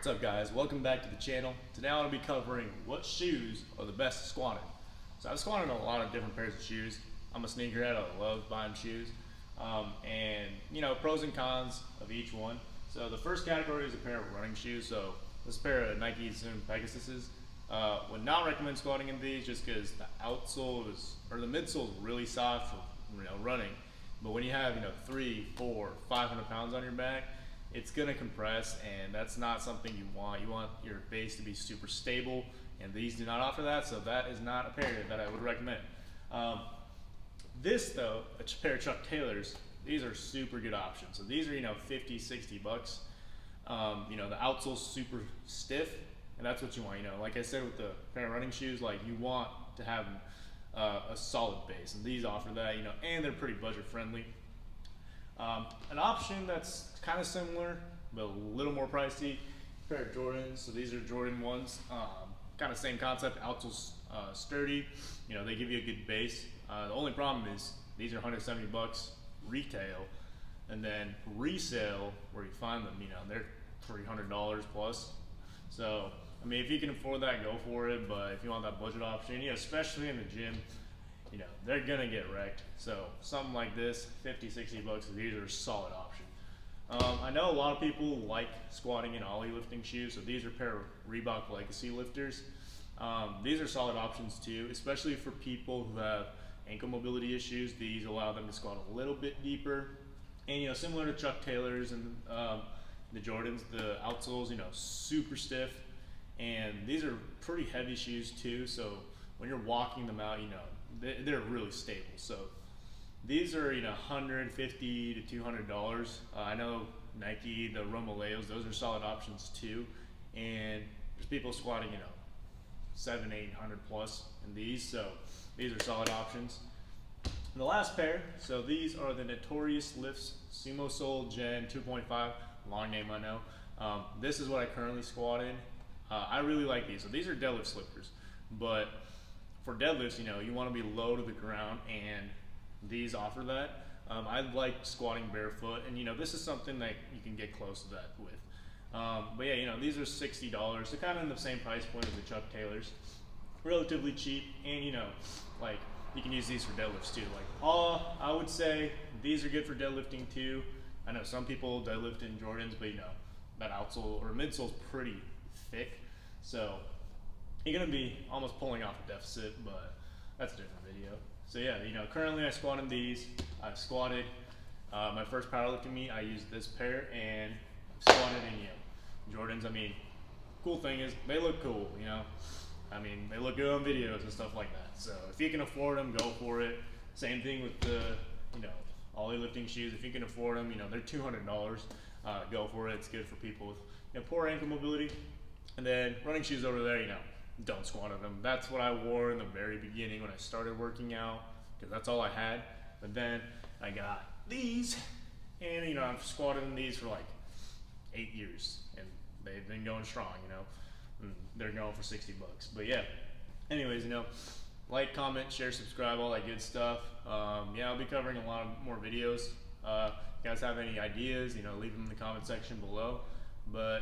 What's up guys, welcome back to the channel. Today I'm going to be covering what shoes are the best to squat in. So I've squatted in a lot of different pairs of shoes. I'm a sneakerhead, I love buying shoes. And you know, pros and cons of each one. So the first category is a pair of running shoes. So this pair of Nike Zoom Pegasuses. Would not recommend squatting in these just because the outsole is, or the midsole is really soft for running. But when you have 300, 400, 500 pounds on your back, it's gonna compress, and that's not something you want. You want your base to be super stable, and these do not offer that, so that is not a pair that I would recommend. This though, a pair of Chuck Taylors, these are super good options. So these are 50, 60 bucks. The outsole's super stiff, and that's what you want. Like I said with the pair of running shoes, like you want to have a solid base, and these offer that. And they're pretty budget friendly. An option that's kind of similar but a little more pricey, pair of Jordans. So these are Jordan 1s, kind of same concept. Outsole's sturdy, they give you a good base. The only problem is these are 170 bucks retail, and then resale where you find them, they're $300 plus. So I mean, if you can afford that, go for it. But if you want that budget option, especially in the gym, they're gonna get wrecked. So something like this, 50, 60 bucks, these are a solid option. I know a lot of people like squatting in ollie lifting shoes, so these are a pair of Reebok Legacy lifters. These are solid options too, especially for people who have ankle mobility issues. These allow them to squat a little bit deeper. And similar to Chuck Taylors and the Jordans, the outsoles, super stiff. And these are pretty heavy shoes too, so when you're walking them out, they're really stable. So these are $150 to $200. I know Nike, the Romaleos, those are solid options too. And there's people squatting 700, 800 plus in these, so these are solid options. And the last pair, so these are the Notorious Lifts Sumo Sole Gen 2.5, long name I know. This is what I currently squat in. I really like these. So these are deadlift slippers, but for deadlifts, you want to be low to the ground, and these offer that. I like squatting barefoot, and this is something that you can get close to that with. But yeah, these are $60. They're kind of in the same price point as the Chuck Taylors, relatively cheap, and like you can use these for deadlifts too. Like I would say these are good for deadlifting too. I know some people deadlift in Jordans, but that outsole or midsole's pretty thick, so you're gonna be almost pulling off a deficit, but that's a different video. So yeah, currently I squat in these. I've squatted my first powerlifting meet. I used this pair, and I've squatted in Jordans. I mean, cool thing is they look cool. I mean, they look good on videos and stuff like that. So if you can afford them, go for it. Same thing with the ollie lifting shoes. If you can afford them, they're $200. Go for it. It's good for people with poor ankle mobility. And then running shoes over there, don't squat in them. That's what I wore in the very beginning when I started working out, because that's all I had. But then I got these, and I've squatted in these for like 8 years, and they've been going strong. And they're going for 60 bucks. But yeah, anyways, like, comment, share, subscribe, all that good stuff. Yeah, I'll be covering a lot more videos. If you guys have any ideas, leave them in the comment section below. But yeah.